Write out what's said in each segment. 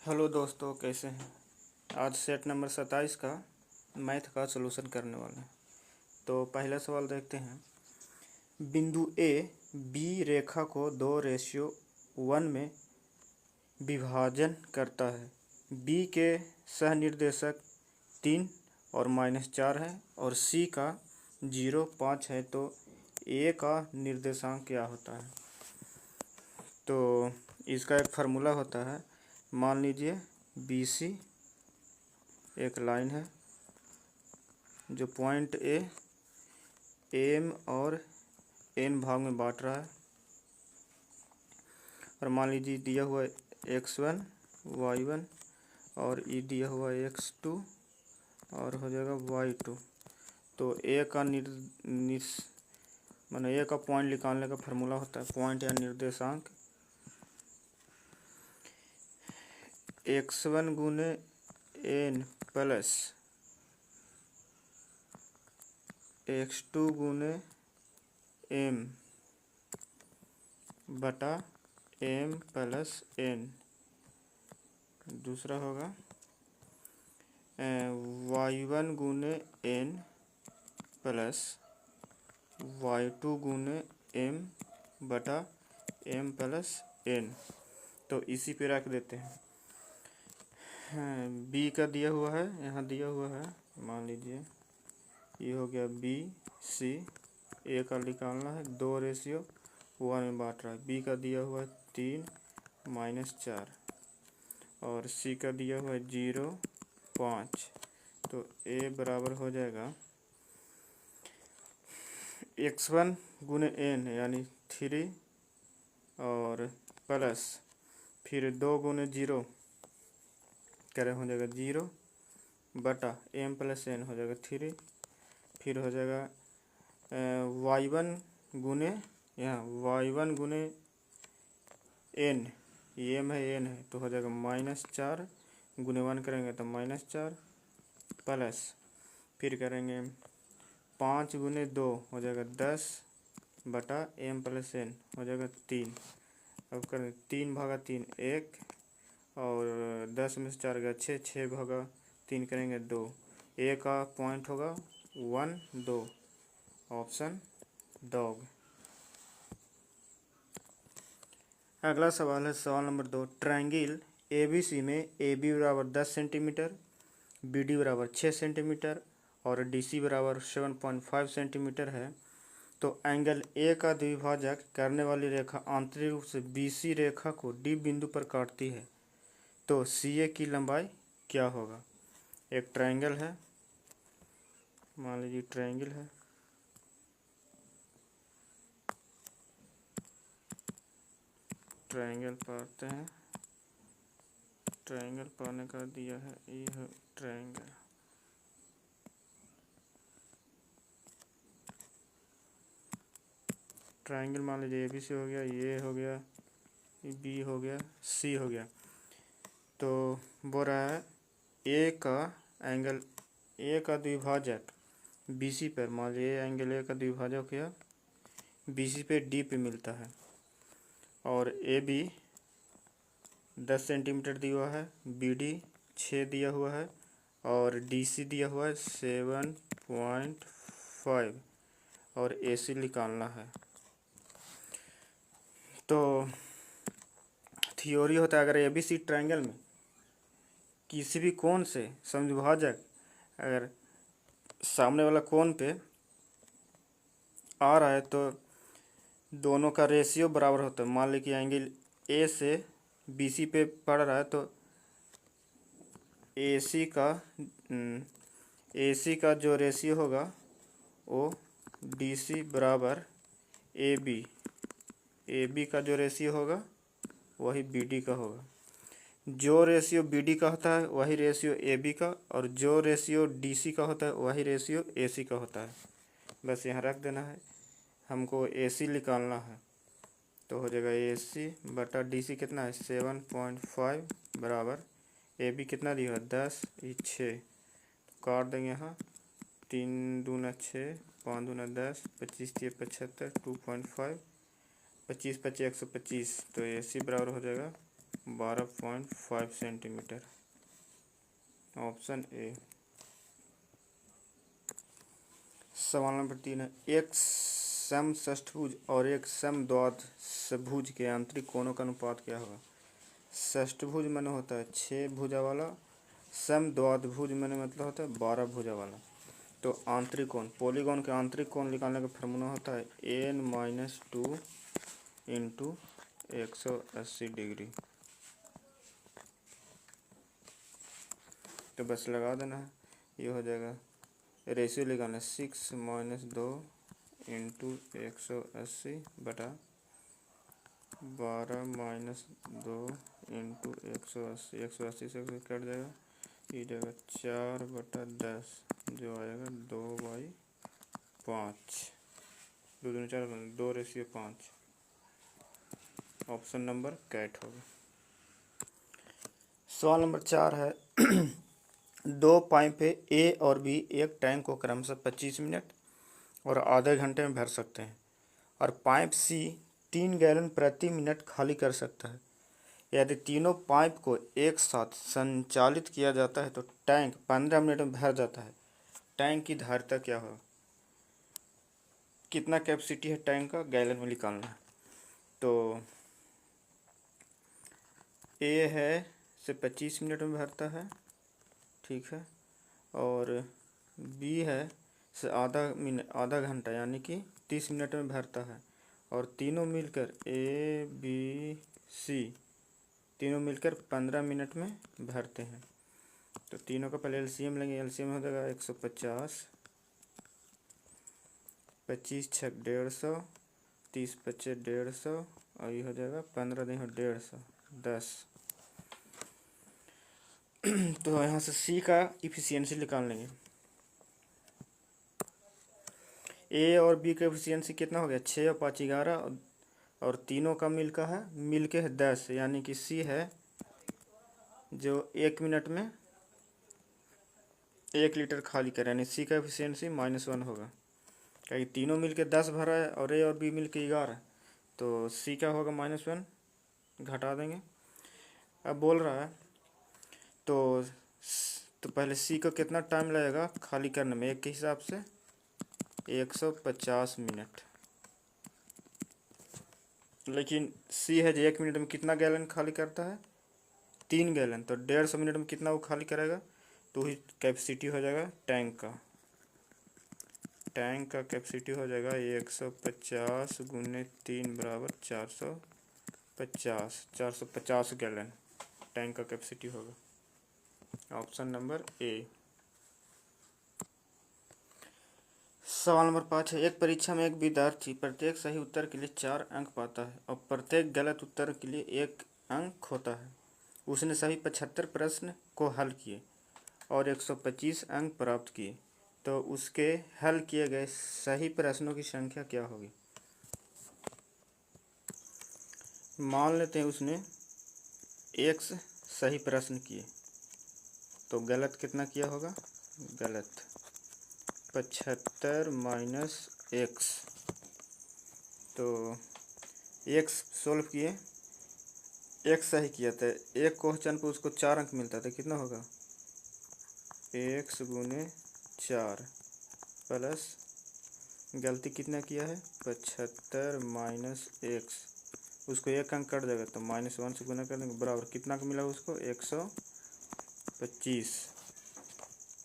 Hello दोस्तों, कैसे हैं। आज सेट नंबर 27 का मैथ का सलूशन करने वाले हैं। तो पहला सवाल देखते हैं। बिंदु ए बी रेखा को 2:1 में विभाजन करता है। बी के सहनिर्देशक 3 और -4 है और सी का 0, 5 है। तो ए का निर्देशांक क्या होता है। तो इसका एक फार्मूला होता है। मान लीजिए BC एक लाइन है जो पॉइंट ए एम और एन भाग में बांट रहा है। और मान लीजिए दिया हुआ x1 y1 और ई दिया हुआ x2 और हो जाएगा y2। तो ए का माने ए का पॉइंट निकालने का फार्मूला होता है। पॉइंट या निर्देशांक x1 गुने एन प्लस x2 गुने एम बटा एम प्लस एन। दूसरा होगा y1 गुने एन प्लस y2 गुने एम बटा एम प्लस एन। तो इसी पे रख देते हैं। बी का दिया हुआ है, यहाँ दिया हुआ है। मान लीजिए ये हो गया बी सी। ए का निकालना है, 2:1 में बांट रहा है। बी का दिया हुआ है 3 -4 और सी का दिया हुआ है 0, 5। तो ए बराबर हो जाएगा x1 गुने एन यानी 3 और प्लस फिर 2 गुने 0 करें हो जाएगा 0 बटा एम प्लस एन हो जाएगा 3। फिर हो जाएगा y1 गुने यहाँ y1 गुने एन, एम है एन है तो हो जाएगा -4 गुने 1 करेंगे तो -4 प्लस फिर करेंगे 5 गुने 2 हो जाएगा 10 बटा एम प्लस एन हो जाएगा 3। अब करेंगे 3 भागा 3 1 और 10 में से 4 गया 6, 6 भागा 3 करेंगे 2। ए का पॉइंट होगा 1, 2, ऑप्शन डॉग। अगला सवाल है सवाल नंबर 2। ट्रायंगिल ABC में AB बराबर 10 सेंटीमीटर, BD बराबर 6 सेंटीमीटर और DC बराबर 7.5 सेंटीमीटर है। तो एंगल ए का द्विभाजक करने वाली रेखा आंतरिक रूप से BC रेखा को D बिंदु पर काटती है। तो CA की लंबाई क्या होगा। एक ट्रायंगल है, मान लीजिए ट्रायंगल है। ट्रायंगल पाते हैं, ट्रायंगल पाने का दिया है ये ट्रायंगल। ट्रायंगल मान लीजिए ABC हो गया, ये हो गया, B हो गया, C हो गया। तो बोल रहा है ए का एंगल ए का द्विभाजक BC पर, मान लीजिए एंगल ए का द्विभाजक किया BC पे D पे मिलता है और AB 10 सेंटीमीटर दिया हुआ है, BD 6 दिया हुआ है और DC दिया हुआ है 7.5 और AC निकालना है। तो थ्योरी होता है अगर ABC ट्रायंगल में किसी भी कोण से समद्विभाजक अगर सामने वाला कोण पे आ रहा है तो दोनों का रेशियो बराबर होता है। मान लीजिए कि एंगल ए से BC पे पड़ रहा है तो AC का जो रेशियो होगा वो DC बराबर AB का जो रेशियो होगा वही BD का होगा। जो रेशियो BD का होता है वही रेशियो AB का और जो रेशियो DC का होता है वही रेशियो AC का होता है। बस यहाँ रख देना है। हमको AC निकालना है तो हो जाएगा AC बटा DC कितना है 7.5 बराबर AB कितना दिया है 10, ये 6 काट देंगे यहाँ 3 दूना 6, 5 दूना 10, 25 3 75, 2.5, 25 25 125। तो AC बराबर हो जाएगा 12.5 सेंटीमीटर। Option A. सवाल नंबर 3 है, एक समषष्ठभुज और एक समद्विभुज के आंतरिक कोणों का अनुपात क्या होगा। षष्ठभुज माने होता है 6 भुजा वाला, समद्विभुज माने मतलब होता है 12 भुजा वाला। तो आंतरिक कोण, पॉलीगॉन के आंतरिक कोण निकालने का फार्मूला होता है n-2 इंटू 180 डिग्री। तो बस लगा देना है, ये हो जाएगा, रेशियो निकालना 6-2 इंटू 180 बटा 12-2 इंटू 180, 180 से कट जाएगा, ये जाएगा 4/10 जो आएगा 2/5, 2 दूनी 4, 2:5। ऑप्शन नंबर कैट होगा। सवाल नंबर 4 है दो पाइप ए और बी एक टैंक को क्रमशः 25 मिनट और आधे घंटे में भर सकते हैं और पाइप सी 3 गैलन प्रति मिनट खाली कर सकता है। यदि तीनों पाइप को एक साथ संचालित किया जाता है तो टैंक 15 मिनट में भर जाता है। टैंक की धारिता क्या होगा, कितना कैपेसिटी है टैंक का, गैलन में निकालना है। तो ए है से 25 मिनट में भरता है, ठीक है, और बी है से आधा घंटा यानी कि 30 मिनट में भरता है, और तीनों मिलकर ए बी सी तीनों मिलकर 15 मिनट में भरते हैं। तो तीनों का पहले एलसीएम लेंगे, एलसीएम हो जाएगा 150, 25×6 150, 30×5 150, और ये हो जाएगा 15×150 10। तो यहाँ से सी का इफिशियंसी निकाल लेंगे। ए और बी का इफिशियंसी कितना हो गया, 6 और 5 11, और तीनों का मिल के है 10, यानी कि सी है जो 1 मिनट में 1 लीटर खाली करे, यानी सी का एफिशिएंसी -1 होगा, क्योंकि तीनों मिल के 10 भरा है और ए और बी मिल के 11, तो सी का होगा -1, घटा देंगे। अब बोल रहा है तो पहले सी को कितना टाइम लगेगा खाली करने में, एक के हिसाब से 150 मिनट, लेकिन सी है जो 1 मिनट में कितना गैलन खाली करता है, 3 गैलन, तो 150 मिनट में कितना वो खाली करेगा, तो ही कैपेसिटी हो जाएगा टैंक का। टैंक का कैपेसिटी हो जाएगा 150 × 3 = 450, 450 गैलन टैंक का कैपेसिटी होगा। Option number A. सवाल नंबर 5 है, एक परीक्षा में एक विद्यार्थी प्रत्येक सही उत्तर के लिए 4 अंक पाता है और प्रत्येक गलत उत्तर के लिए 1 अंक खोता है। उसने सभी 75 प्रश्न को हल किए और 125 अंक प्राप्त किए, तो उसके हल किए गए सही प्रश्नों की संख्या क्या होगी। मान लेते हैं उसने 1 सही प्रश्न किए, तो गलत कितना किया होगा, गलत 75 - 1, तो 1 सोल्व किए, 1 सही किया था, एक क्वेश्चन पे उसको 4 अंक मिलता था, कितना होगा 1 × 4 प्लस गलती कितना किया है 75 - 1, उसको 1 अंक कट जाएगा तो -1 से गुना कर देंगे, बराबर कितना का मिला उसको 125।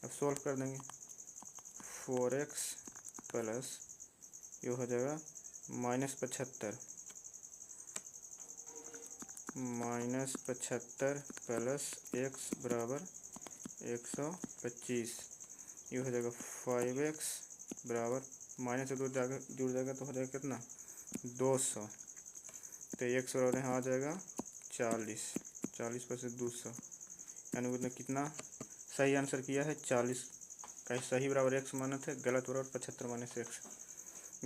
अब सोल्व कर देंगे, 4x प्लस ये हो जाएगा -75 प्लस x बराबर 125, ये हो जाएगा 5x बराबर माइनस से जुड़ जाएगा तो हो जाएगा कितना 200, तो x बराबर यहाँ आ जाएगा 40, 40 पर से 200, यानी उसने कितना सही आंसर किया है 40, कहीं सही बराबर x माने थे, गलत बराबर 75 - x,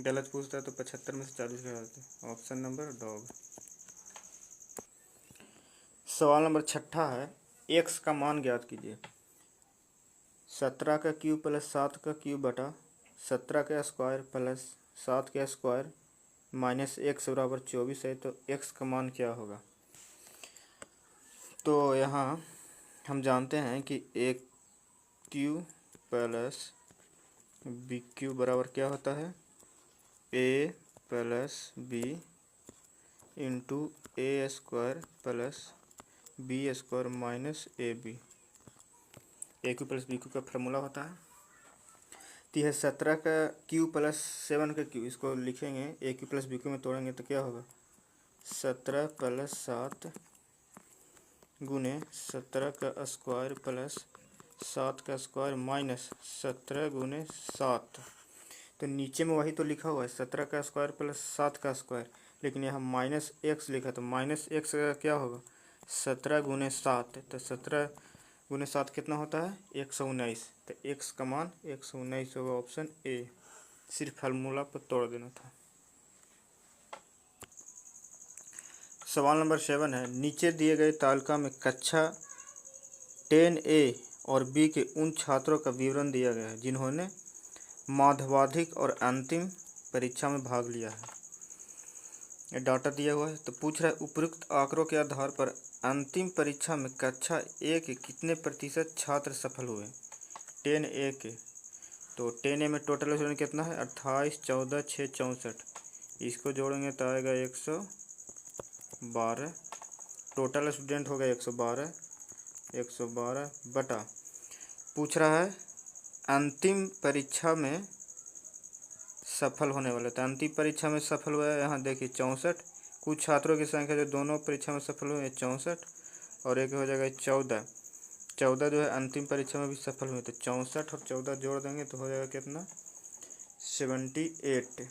गलत पूछता है तो 75 में से 40 घटा देते। Option number dog. सवाल नंबर 6 है, x का मान ज्ञात कीजिए। 17 का क्यूब प्लस 7 का क्यूब बटा 17 का स्क्वायर प्लस 7 का स्क्वायर माइनस x बराबर 24 है, तो x का मान क्या होगा। तो यहाँ हम जानते हैं कि a cube plus b cube बराबर क्या होता है, a plus b into a square plus b square minus a b. A cube plus b cube का फार्मूला होता है। तो यह 17 का क्यू प्लस 7 का क्यू, इसको लिखेंगे ए क्यू प्लस बी क्यू में तोड़ेंगे तो क्या होगा, 17 प्लस 7 गुने 17 का स्क्वायर प्लस 7 का स्क्वायर माइनस 17 गुने 7। तो नीचे में वही तो लिखा हुआ है 17 का स्क्वायर प्लस 7 का स्क्वायर, लेकिन यहाँ माइनस एक्स लिखा, तो माइनस एक्स का क्या होगा 17 गुने 7। तो 17 गुने 7 कितना होता है 119। तो एक्स का मान 119 होगा, ऑप्शन ए। सिर्फ फार्मूला पर तोड़ देना था। सवाल नंबर 7 है, नीचे दिए गए तालिका में कक्षा 10A और बी के उन छात्रों का विवरण दिया गया है जिन्होंने माध्यमिक और अंतिम परीक्षा में भाग लिया है। ये डाटा दिया हुआ है। तो पूछ रहा है उपयुक्त आंकड़ों के आधार पर अंतिम परीक्षा में कक्षा ए के कितने प्रतिशत छात्र सफल हुए। 10A के, तो 10A में टोटल स्टूडेंट कितना है 28, 14, 6, 64। इसको जोड़ेंगे तो आएगा 112। टोटल स्टूडेंट होगा 112 बटा, पूछ रहा है अंतिम परीक्षा में सफल होने वाले। तो अंतिम परीक्षा में सफल हुआ है, यहाँ देखिए 64। कुछ छात्रों की संख्या जो दोनों परीक्षा में सफल हुए 64, और एक हो जाएगा 14। 14 जो है अंतिम परीक्षा में भी सफल हुए, तो 64 और 14 जोड़ देंगे तो हो जाएगा कितना 78।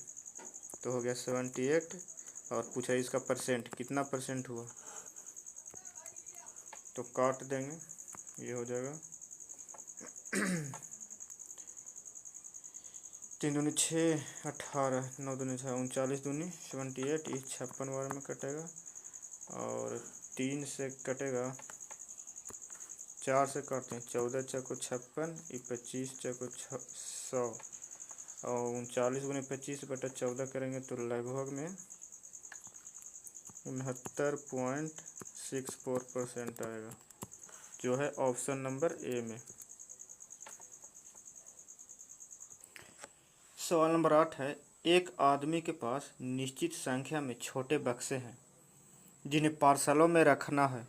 तो हो गया 78। और पूछा इसका परसेंट कितना परसेंट हुआ, तो काट देंगे, ये हो जाएगा 3 दूनी 6, 18, 9 दूनी 6, 39 दूनी 78। इस 56 बार में कटेगा, और 3 से कटेगा, 4 से काटते हैं, 14 चौको 56, 25 चौको 100, और 39 गुने 25 बटा 14 करेंगे तो लगभग में 69.64% आएगा, जो है ऑप्शन नंबर ए में। सवाल नंबर 8 है, एक आदमी के पास निश्चित संख्या में छोटे बक्से हैं जिन्हें पार्सलों में रखना है।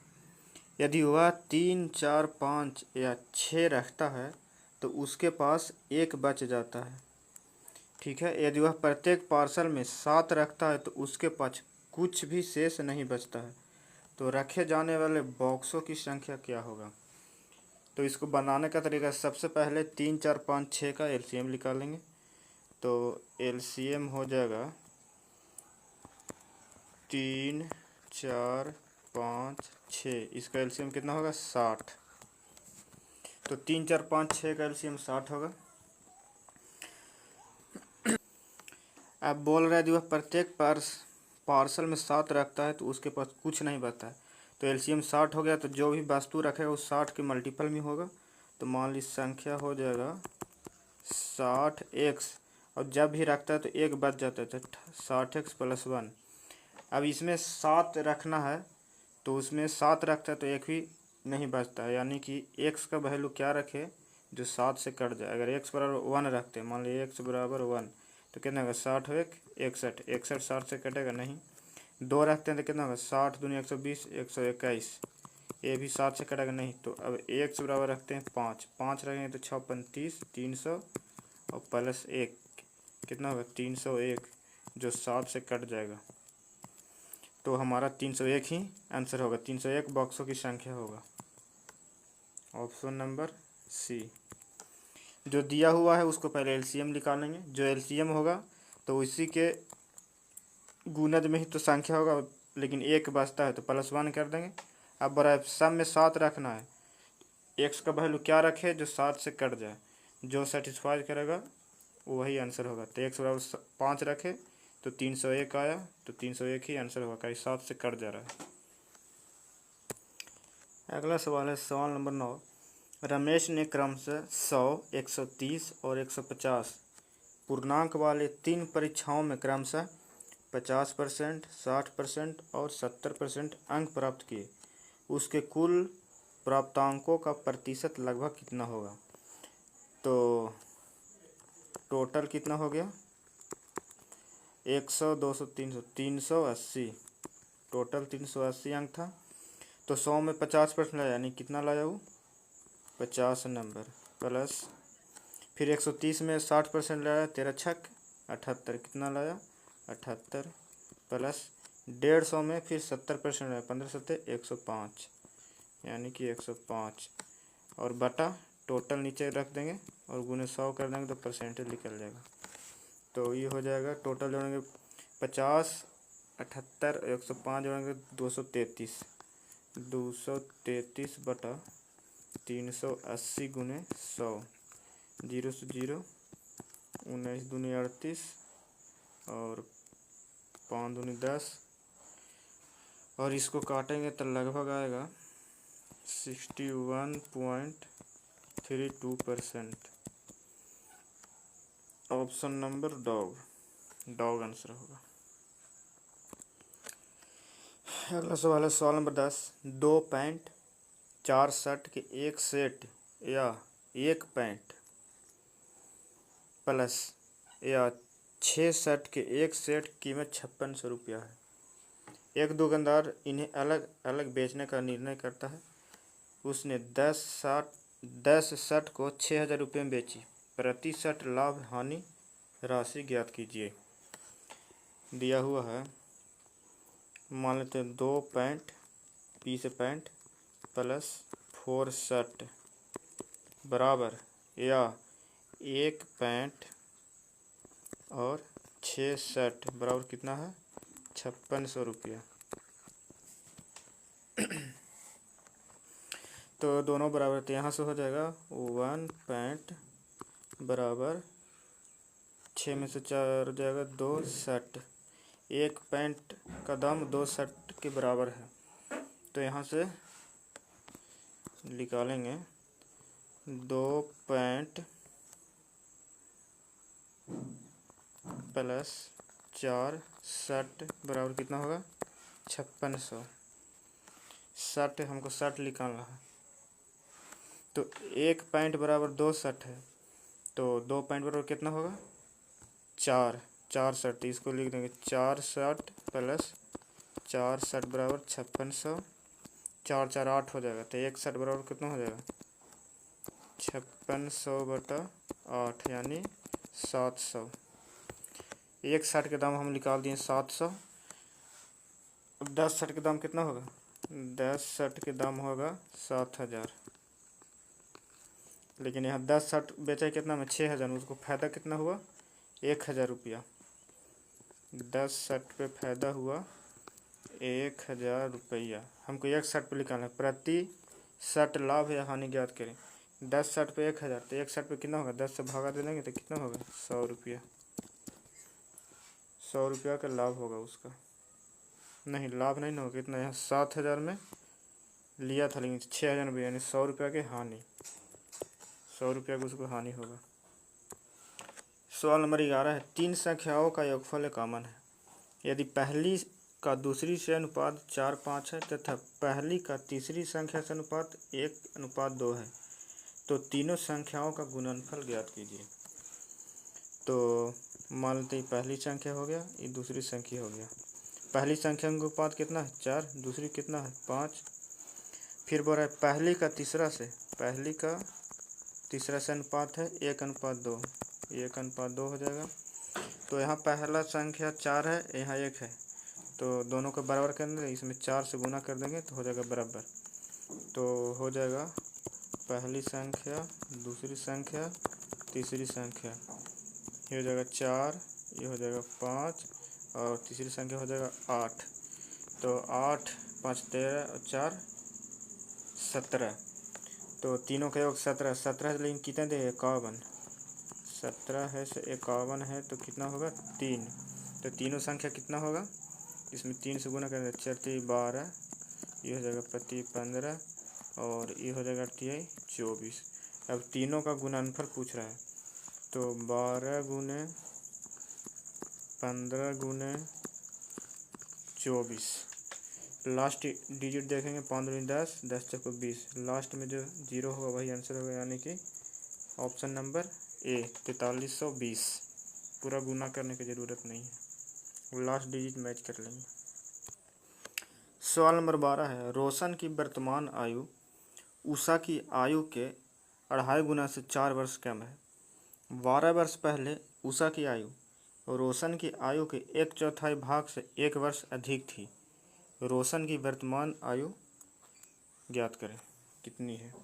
यदि वह 3, 4, 5 या 6 रखता है तो उसके पास एक बच जाता है। ठीक है, यदि वह प्रत्येक पार्सल में 7 रखता है तो उसके पास कुछ भी शेष नहीं बचता है। तो रखे जाने वाले बॉक्सों की संख्या क्या होगा। तो इसको बनाने का तरीका, सबसे पहले 3, 4, 5, 6 का एलसीएम निकालेंगे। तो एलसीएम हो जाएगा 3, 4, 5, 6, इसका एलसीएम कितना होगा 60। तो 3, 4, 5, 6 का एलसीएम 60 होगा। अब बोल रहा है जो वह प्रत्येक पार्सल में 7 रखता है तो उसके पास कुछ नहीं बचता है। तो एलसीएम 60 हो गया, तो जो भी वस्तु रखेगा वो 60 के मल्टीपल में होगा। तो मान ली संख्या हो जाएगा 60x, और जब भी रखता है तो एक बच जाता है, तो 60x + 1। अब इसमें 7 रखना है, तो उसमें 7 रखता है तो एक भी नहीं बचता है, यानी कि x का वैल्यू क्या रखे जो 7 से कट जाए। अगर x बराबर 1 रखते हैं, मान लीजिए x बराबर 1, तो कितना होगा 60 और 1 61। 61 60 से कटेगा नहीं। 2 रखते हैं तो कितना होगा 60 दूनी 120, 121। ये भी 7 से कटेगा नहीं। तो अब x बराबर रखते हैं 5, 5 रखेंगे तो 6 35, 300, और प्लस 1 कितना होगा 301, जो 7 से कट जाएगा। तो हमारा 301 ही आंसर होगा, 301 बॉक्सों की संख्या होगा, ऑप्शन नंबर सी। जो दिया हुआ है उसको पहले एलसीएम निकालेंगे, जो एलसीएम होगा तो उसी के गुणज में ही तो संख्या होगा, लेकिन एक बचता है तो +1 कर देंगे। अब बड़ा सब में 7 रखना है, एक्स का वैल्यू क्या रखे जो 7 से कट जाए, जो सेटिस्फाई करेगा वही आंसर होगा। तो x बराबर 5 रखे तो 301 आया, तो 301 ही आंसर होगा, कहीं 7 से कट जा रहा है। अगला सवाल है सवाल नंबर 9। रमेश ने क्रमशः 100, 130 और 150 पूर्णांक वाले 3 परीक्षाओं में क्रमशः 50%, 60% और 70% अंक प्राप्त किए। उसके कुल प्राप्तांकों का प्रतिशत लगभग कितना होगा। तो टोटल कितना हो गया 100, 200, 300, 380, टोटल 380 अंक था। तो 100 में 50% लाया, यानी कितना लाया वो 50 नंबर, प्लस फिर 130 में 60% लाया, 13 छक 78, कितना लाया 78, प्लस 150 में फिर 70% लाया, 15 सत्ते 105, यानी कि 105, और बटा टोटल नीचे रख देंगे और गुने 100 कर देंगे तो परसेंटेज निकल जाएगा। तो ये हो जाएगा, टोटल जोड़ेंगे 50, 78, 105 जोड़ेंगे 233, 233 बटा 380 गुने 100, 0 से 0, 19 दूनी 38 और 5 दूनी 10, और इसको काटेंगे तो लगभग आएगा 61.32%। ऑप्शन नंबर डॉग आंसर होगा। अगला सवाल है सवाल नंबर 10, 2 पैंट 4 शर्ट के एक सेट या एक पैंट प्लस या 6 शर्ट के एक सेट कीमत 5600 रुपया है। एक दुकानदार इन्हें अलग अलग बेचने का निर्णय करता है। उसने 10 शर्ट को 6000 रुपये में बेची। प्रति शर्ट लाभ हानि राशि ज्ञात कीजिए। दिया हुआ है, मान लेते हैं 2 पैंट पी से पैंट प्लस 4 शर्ट बराबर या एक पैंट और 6 शर्ट बराबर कितना है 5600 रुपया। तो दोनों बराबर, तो यहाँ से हो जाएगा 1 पैंट बराबर 6 में से 4 हो जाएगा 2 शर्ट। एक पैंट का दाम 2 शर्ट के बराबर है, तो यहाँ से निकालेंगे 2 पैंट प्लस 4 शर्ट बराबर कितना होगा 5600। शर्ट हमको शर्ट निकालना है, तो एक पैंट बराबर 2 शर्ट है, तो 2 पैंट बराबर कितना होगा 4 शर्ट, इसको लिख देंगे 4 शर्ट प्लस 4 शर्ट बराबर 5600, 4 4 8 हो जाएगा, तो एक शर्ट बराबर कितना हो जाएगा 5600 बटा 8 यानी 700। एक शर्ट के दाम हम निकाल दिए 700। अब 10 शर्ट के दाम कितना होगा, 10 शर्ट के दाम होगा 7000, लेकिन यहाँ 10 शर्ट बेचा कितना में 6000, उसको फायदा कितना हुआ 1000 रुपया। 10 शर्ट पे फायदा हुआ 1000 रुपया। हमको एक शर्ट पे निकालना है, प्रति शर्ट लाभ या हानि ज्ञात करें। 10 शर्ट पे 1000, तो एक शर्ट पे कितना होगा 10 से भागा दे देंगे तो कितना होगा 100 रुपया। 100 रुपया का लाभ होगा उसका, नहीं लाभ नहीं होगा, कितना यहाँ 7000 में लिया था लेकिन 6000 में, यानी 100 रुपया की हानि, 100 रुपया की उसको हानि होगा। सवाल नंबर 11 है, 3 संख्याओं का योगफल कॉमन है। यदि पहली का दूसरी से अनुपात 4:5 है तथा पहली का तीसरी संख्या से अनुपात 1:2 है, तो तीनों संख्याओं का गुणनफल ज्ञात कीजिए। तो मान लेते हैं पहली संख्या हो गया, ये दूसरी संख्या हो गया। पहली संख्या का अनुपात कितना है 4, दूसरी कितना है 5। फिर बोल रहा है पहली का तीसरा से अनुपात है 1:2, 1:2 हो जाएगा। तो यहाँ पहला संख्या 4 है, यहाँ 1 है, तो दोनों को बराबर कर देंगे, इसमें 4 से गुना कर देंगे तो हो जाएगा बराबर। तो हो जाएगा पहली संख्या, दूसरी संख्या, तीसरी संख्या, ये हो जाएगा 4, ये हो जाएगा 5 और तीसरी संख्या हो जाएगा 8। तो 8 5 13 और 4 17, तो तीनों का योग 17, 17 लेकिन कितने दे 51, 17 है से 51 है तो कितना होगा 3। तो तीनों संख्या कितना होगा, इसमें 3 से गुना करेंगे 4 3 12, ये हो जाएगा 25 15 और ये हो जाएगा 24। अब तीनों का गुणनफल पूछ रहा है, तो 12 गुने 15 गुने 24, लास्ट डिजिट देखेंगे 5 दूनी 10, 10 चौको 20, लास्ट में जो 0 होगा वही आंसर होगा, यानी कि ऑप्शन नंबर ए 4320। पूरा गुना करने की ज़रूरत नहीं है, लास्ट डिजिट मैच कर लेंगे। सवाल नंबर 12 है, रोशन की वर्तमान आयु उषा की आयु के 2.5 गुना से 4 वर्ष कम है। 12 वर्ष पहले उषा की आयु रोशन की आयु के 1/4 भाग से 1 वर्ष अधिक थी। रोशन की वर्तमान आयु ज्ञात करें, कितनी है।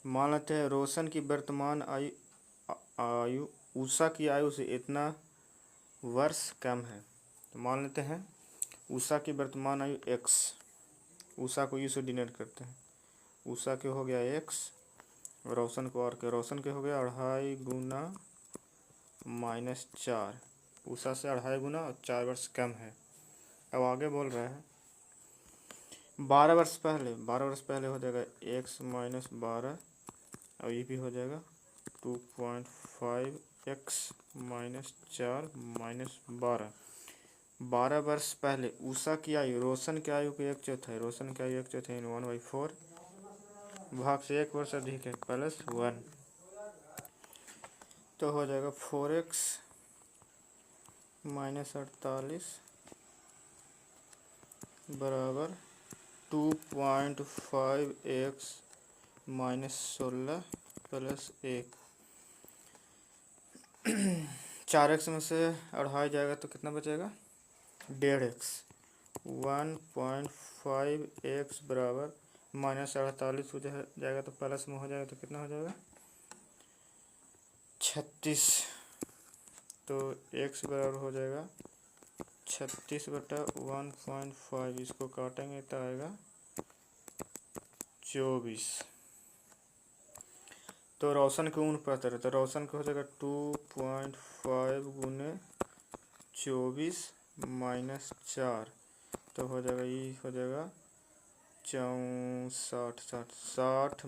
मान लेते हैं रोशन की वर्तमान आयु उषा की आयु से इतना वर्ष कम है। तो मान लेते हैं उषा की वर्तमान आयु x, उषा को यू से डिनोट करते हैं। उषा के हो गया x, रोशन को और के, रोशन के हो गया 2.5 गुना -4, उषा से 2.5 गुना और 4 वर्ष कम है। अब आगे बोल रहा है 12 वर्ष पहले हो जाएगा x - 12 और ये भी हो जाएगा 2.5x - 4 - 12। 12 वर्ष पहले उषा की आयु रोशन की आयु के 1/4, रोशन की आयु 1/4 1/4 भाग से 1 वर्ष अधिक है +1, तो हो जाएगा 4x - 48 बराबर 2.5x - 16 +1। 4x में से 2.5 जाएगा तो कितना बचेगा 1.5x। 1.5x बराबर -48 हो जाएगा तो प्लस में हो जाएगा तो कितना हो जाएगा 36। तो x बराबर हो जाएगा 36/1.5, इसको काटेंगे तो आएगा 24। तो रोशन की उम्र पता है, तो रोशन का हो जाएगा 2.5 गुने 24 - 4, तो हो जाएगा ये हो जाएगा 64 60 -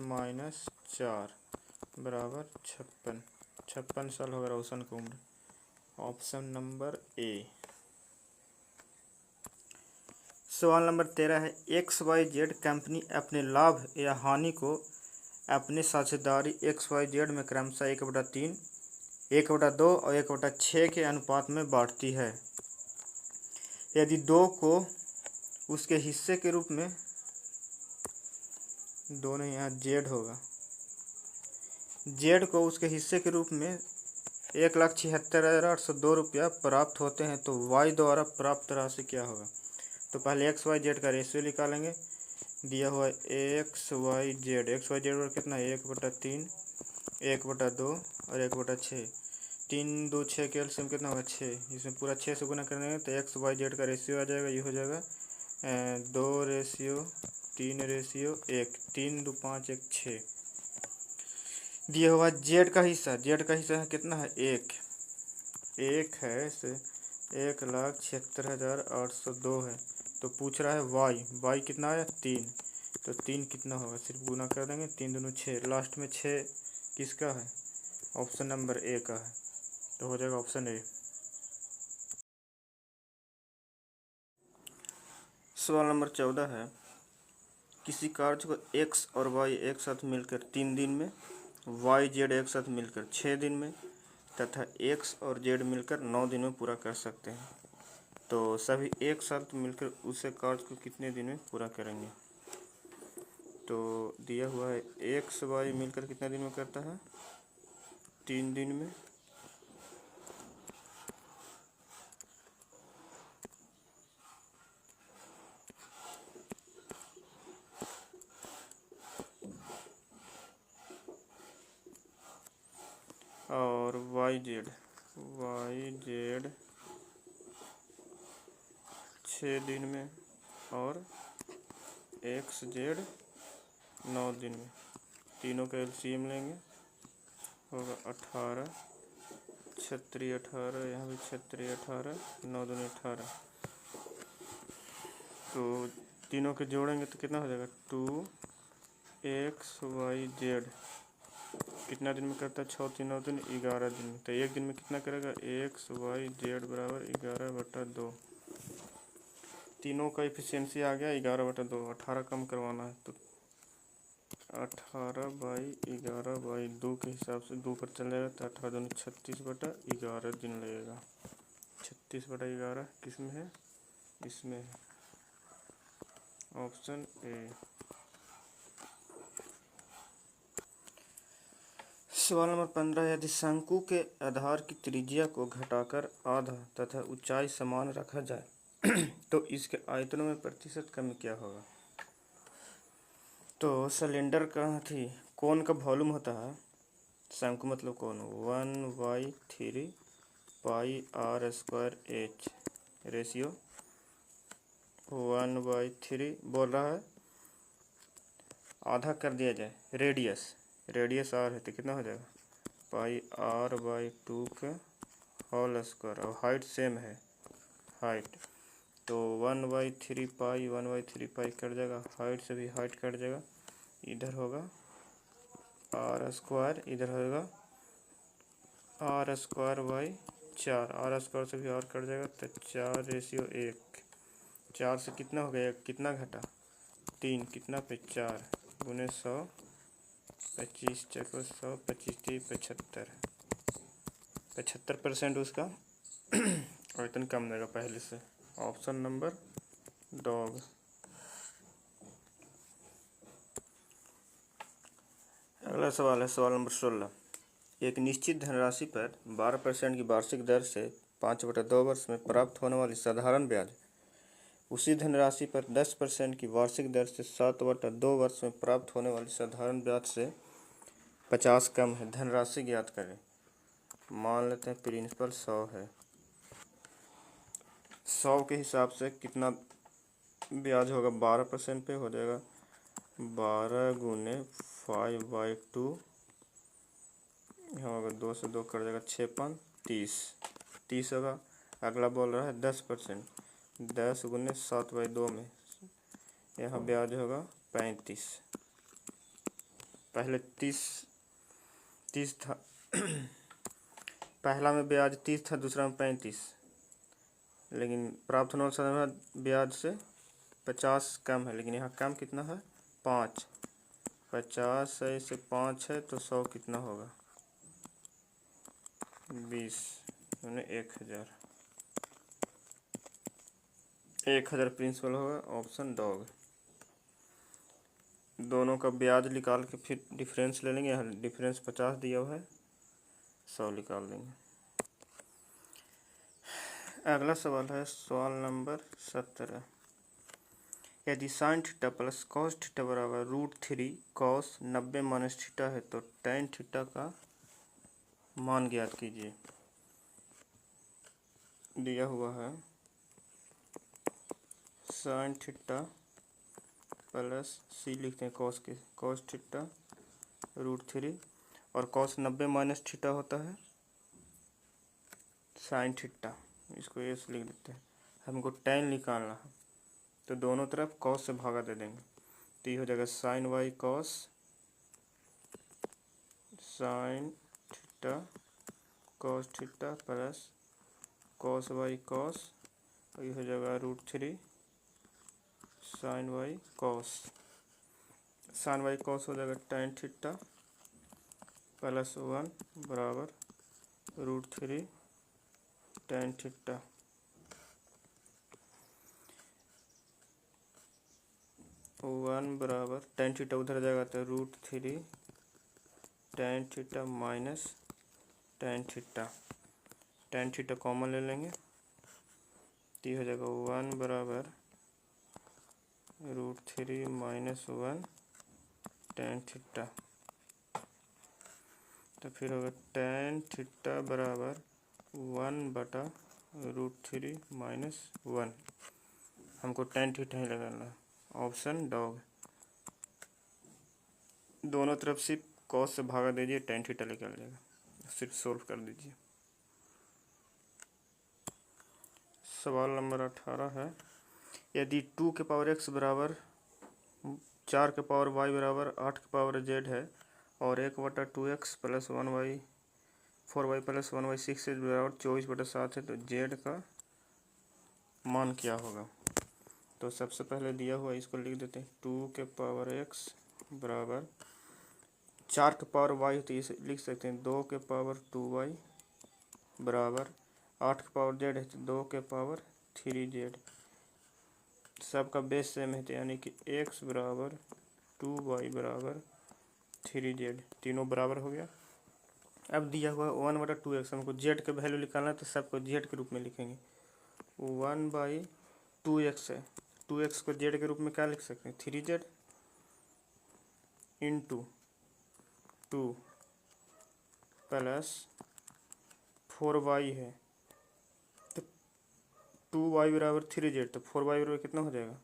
4 बराबर 56 साल होगा रोशन की उम्र। Option number A. सवाल नंबर 13 है, XYZ कंपनी अपने लाभ या हानि को अपने साझेदारी XYZ में क्रमशः 1/3, 1/2 और 1/6 के अनुपात में बांटती है। यदि 2 को उसके हिस्से के रूप में, दोनों यहाँ Z होगा, Z को उसके हिस्से के रूप में 1,76,802 रुपया प्राप्त होते हैं, तो Y द्वारा प्राप्त राशि क्या होगा। तो पहले XYZ का रेशियो निकालेंगे। दिया हुआ XYZ पर कितना है 1/3, 1/2 और 1/6। 3 2 6 के एलसीएम कितना होगा 6, इसमें पूरा 6 से गुना करेंगे तो XYZ का रेशियो आ जाएगा, ये हो जाएगा 2:3:1, 3 2 5 1 6। दिया हुआ Z का हिस्सा है कितना है 1 है, इसे 1,76,802 है। तो पूछ रहा है y कितना है 3, तो 3 कितना होगा, सिर्फ गुना कर देंगे, 3 दूनी 6, लास्ट में 6 किसका है ऑप्शन नंबर ए का है, तो हो जाएगा ऑप्शन ए। सवाल नंबर 14 है, किसी कार्य को x और y एक साथ मिलकर 3 दिन में, y z एक साथ मिलकर 6 दिन में तथा x और z मिलकर 9 दिन में पूरा कर सकते हैं, तो सभी एक साथ मिलकर उसे कार्य को कितने दिन में पूरा करेंगे। तो दिया हुआ है x y मिलकर कितने दिन में करता है 3 दिन में, और y z 6 दिन में और x z 9 दिन में। तीनों का एलसीएम लेंगे, होगा 18, 36 18, यहाँ भी 36 18, 9 दूनी 18। तो तीनों के जोड़ेंगे तो कितना हो जाएगा 2xyz कितना दिन में करता है 6 3 9 दिन 11 दिन में, तो एक दिन में कितना करेगा xyz बराबर 11/2। तीनों का इफिशियंसी आ गया 11/2। 18 कम करवाना है तो 18/11/2 के हिसाब से 2 पर चल जाएगा तो 18 दूनी 36/11 दिन लगेगा। 36/11 किस में है? इसमें है, ऑप्शन ए। सवाल नंबर 15, यदि शंकु के आधार की त्रिज्या को घटाकर आधा तथा ऊंचाई समान रखा जाए तो इसके आयतन में प्रतिशत कमी क्या होगा? तो सिलेंडर का कोन का वॉल्यूम होता है, शंकु मतलब कोन, 1/3 पाई r²h रेशियो 1/3 बोल रहा है, आधा कर दिया जाए रेडियस r है तो कितना हो जाएगा, पाई r/2 का होल स्क्वायर। और हाइट सेम है, हाइट तो 1/3 पाई कट जाएगा, हाइट से भी हाइट कट जाएगा, इधर होगा r², इधर होगा r²/4, r² से भी r कट जाएगा तो 4:1। 4 से कितना हो गया, कितना घटा 3, कितना पे 4 गुने 100, 25 चको 100, 25 75, 75% उसका आयतन कम देगा पहले से। Option number dog. अगला सवाल है सवाल नंबर 16, एक निश्चित धनराशि पर 12% की वार्षिक दर से 5/2 वर्ष में प्राप्त होने वाली साधारण ब्याज उसी धनराशि पर 10% की वार्षिक दर से 7/2 वर्ष में प्राप्त होने वाली साधारण ब्याज से 50 कम है, धनराशि ज्ञात करें। मान लेते हैं प्रिंसिपल 100 है, 100 के हिसाब से कितना ब्याज होगा, 12% पे हो जाएगा 12 गुने 5/2 होगा, 2 से 2 कट जाएगा, 6×5 30 होगा। अगला बोल रहा है 10%, 10 गुने 7/2 में यहाँ ब्याज होगा 35। पहले 30 था पहला में ब्याज 30 था, दूसरा में 35, लेकिन प्राप्त होने वाला ब्याज से 50 कम है, लेकिन यहाँ कम कितना है 5, 50 है से 5 है तो 100 कितना होगा 20 यानी 1000 प्रिंसिपल होगा, ऑप्शन डॉग। दोनों का ब्याज निकाल के फिर डिफरेंस ले लेंगे, यहाँ डिफरेंस 50 दिया हुआ है, 100 निकाल देंगे। अगला सवाल है सवाल नंबर 17, यदि sine theta plus cos theta बराबर √3 कॉस 90 माइनस थीटा है तो टेन थीटा का मान ज्ञात कीजिए। दिया हुआ है साइन थीटा प्लस सी लिखते हैं कॉस थीटा √3 और कॉस 90 माइनस थीटा होता है साइन थीटा, इसको ये लिख देते हैं। हमको टेन निकालना है तो दोनों तरफ कॉस से भागा दे देंगे तो ये हो जाएगा sine y cos sine theta cos theta plus cos y cos, और ये हो जाएगा √3 sine y cos. Sine y cos हो जाएगा टेन थीटा प्लस 1 बराबर √3 टेन थीटा। वन बराबर टेन थीटा उधर जाएगा तो √3 tan theta minus tan theta common ले लेंगे तो हो जाएगा 1 बराबर √3 माइनस 1 टेन थीटा। तो फिर होगा टेन थीटा बराबर 1/√3 माइनस 1, हमको टेन थीटा ही लगाना है, ऑप्शन डॉग। दोनों तरफ सिर्फ कॉस से भागा दीजिए, टेन थीटा निकल जाएगा, सिर्फ सोल्व कर दीजिए। सवाल नंबर 18 है, यदि 2 के पावर x बराबर 4 के पावर y बराबर 8 के पावर z है और 1/2x प्लस 4y प्लस 1/6 बराबर 24/7 है तो z का मान क्या होगा? तो सबसे पहले दिया हुआ इसको लिख देते हैं 2 के पावर x बराबर 4 के पावर y, तो इसे लिख सकते हैं 2 के पावर 2y बराबर 8 के पावर z है तो 2 के पावर 3z। सबका बेस सेम है तो यानी कि x बराबर 2y बराबर 3z, तीनों बराबर हो गया। अब दिया हुआ 1/2x, हमको z का वैल्यू निकालना है तो सबको z के रूप में लिखेंगे। 1/2x है, 2x को z के रूप में क्या लिख सकते हैं 3z इंटू 2 प्लस 4y है तो 2y बराबर 3z, तो 4y बराबर कितना हो जाएगा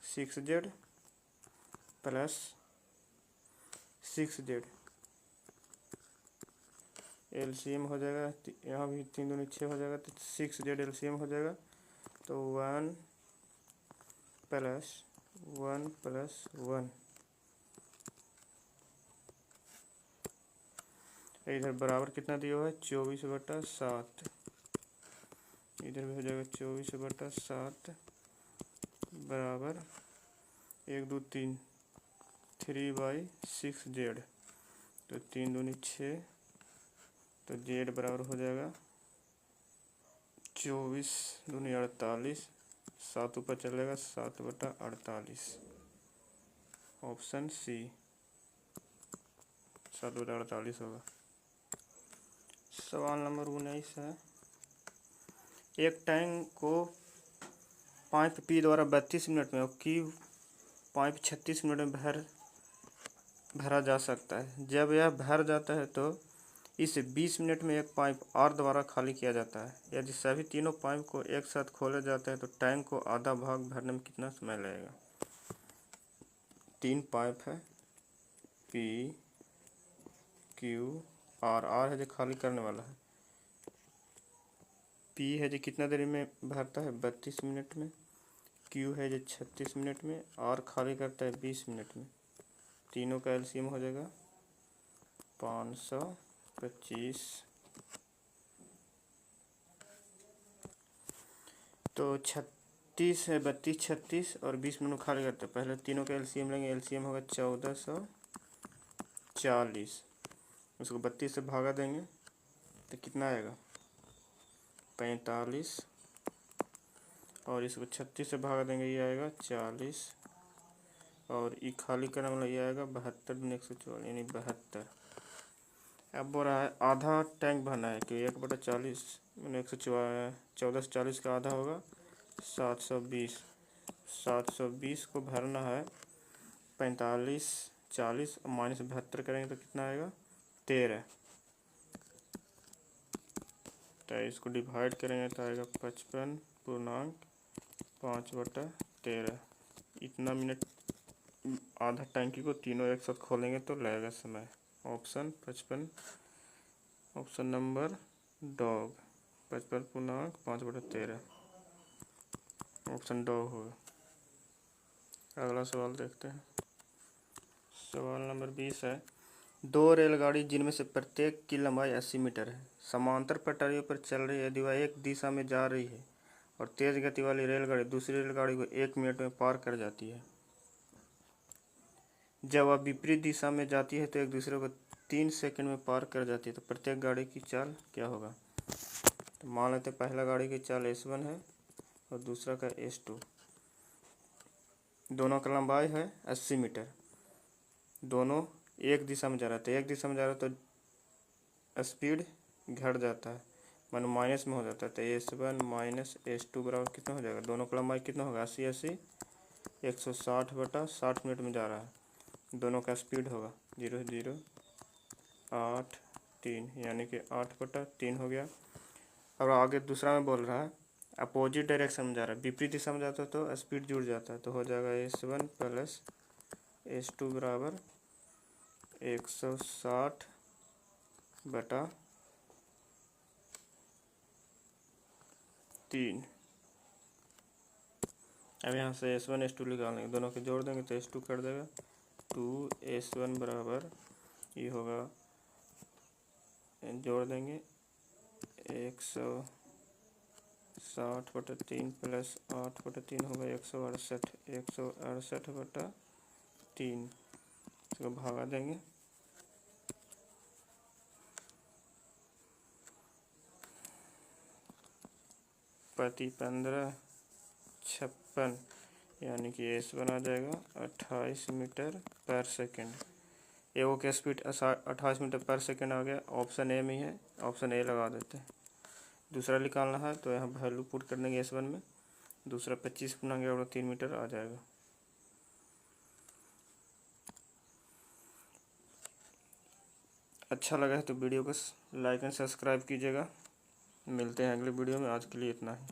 6z प्लस 6z। एलसीएम हो जाएगा, यहाँ भी 3 दूनी 6 हो जाएगा तो 6z एलसीएम हो जाएगा। तो 1 प्लस 1 इधर बराबर कितना दिया हुआ है 24/7, इधर भी हो जाएगा 24/7 बराबर 1 2 3 3/6z, तो 3 दूनी 6, तो z बराबर हो जाएगा 24 दूनी 48, 7 ऊपर चलेगा 7/48, ऑप्शन सी 7/48 होगा। सवाल नंबर 19 है, एक टैंक को पाइप पी द्वारा 32 मिनट में और की पाइप 36 मिनट में भरा जा सकता है। जब यह भर जाता है तो इसे 20 मिनट में एक पाइप आर द्वारा खाली किया जाता है। यदि सभी तीनों पाइप को एक साथ खोला जाता है तो टैंक को आधा भाग भरने में कितना समय लगेगा। 3 पाइप है पी क्यू आर, आर है जो खाली करने वाला है, पी है जो कितना देर में भरता है 32 मिनट में, क्यू है जो 36 मिनट में, आर खाली करता है 20 मिनट में। तीनों का एलसीएम हो जाएगा 525। तो 36 है 32 36 और 20 मिनट खाली करते हैं। पहले तीनों का एलसीएम लेंगे, एलसीएम होगा 1440, उसको 32 से भागा देंगे तो कितना आएगा 45, और इसको 36 से भागा देंगे ये आएगा 40, और ये खाली करने वाला ये आएगा 72 में 144 यानी 72। अब बोल रहा है आधा टैंक भरना है कि 1/40 में 114 से 40 का आधा होगा 720, 720 को भरना है 45 40 माइनस 72 करेंगे तो कितना आएगा 13, तो इसको डिवाइड करेंगे तो आएगा 55.5/13। इतना मिनट आधा टैंकी को तीनों एक साथ खोलेंगे तो लगेगा समय। Option 55, option number dog 55.5/13 option dog होगा। अगला सवाल देखते हैं। सवाल नंबर 20 है, 2 रेलगाड़ी जिनमें से प्रत्येक की लंबाई 80 मीटर है समांतर पटरियों पर चल रही है। यदि वह एक दिशा में जा रही है और तेज गति वाली रेलगाड़ी दूसरी रेलगाड़ी को 1 मिनट में पार कर जाती है, जब वह विपरीत दिशा में जाती है तो एक दूसरे को 3 सेकंड में पार कर जाती है, तो प्रत्येक गाड़ी की चाल क्या होगा। तो मान लेते पहला गाड़ी की चाल S1 है और दूसरा का S2, दोनों का लंबाई है 80 मीटर, दोनों एक दिशा में जा रहा है, तो एक दिशा में जा रहा है तो स्पीड घट जाता है, मान माइनस में हो जाता है, तो S1 माइनस S2 बराबर कितना हो जाएगा, दोनों का लंबाई कितना होगा 80 160/60 मिनट में जा रहा है, दोनों का स्पीड होगा 0.083 यानी कि 8/3 हो गया। और आगे दूसरा में बोल रहा है अपोजिट डायरेक्शन में जा रहा है, विपरीत दिशा में जाता है तो स्पीड जुड़ जाता है, तो हो जाएगा S1 प्लस S2 बराबर 160/3। अब यहाँ से S1 S2 निकाल देंगे, दोनों के जोड़ देंगे तो S2 कर देगा 2S1 बराबर ये होगा, जोड़ देंगे 60/3 प्लस 8/3 होगा 168। 168/3 इसको भागा देंगे। प्रति 15 56, यानी कि S1 आ जाएगा 28 मीटर पर सेकेंड। एओ की स्पीड 28 मीटर पर सेकेंड आ गया। ऑप्शन ए में ही है, ऑप्शन ए लगा देते हैं। दूसरा निकालना है तो यहाँ वैल्यू पुट कर देंगे S1 में। दूसरा 25 गुना 3 मीटर आ जाएगा। अच्छा लगा है तो वीडियो को लाइक एंड सब्सक्राइब कीजिएगा। मिलते हैं अगले वीडियो में, आज के लिए इतना ही।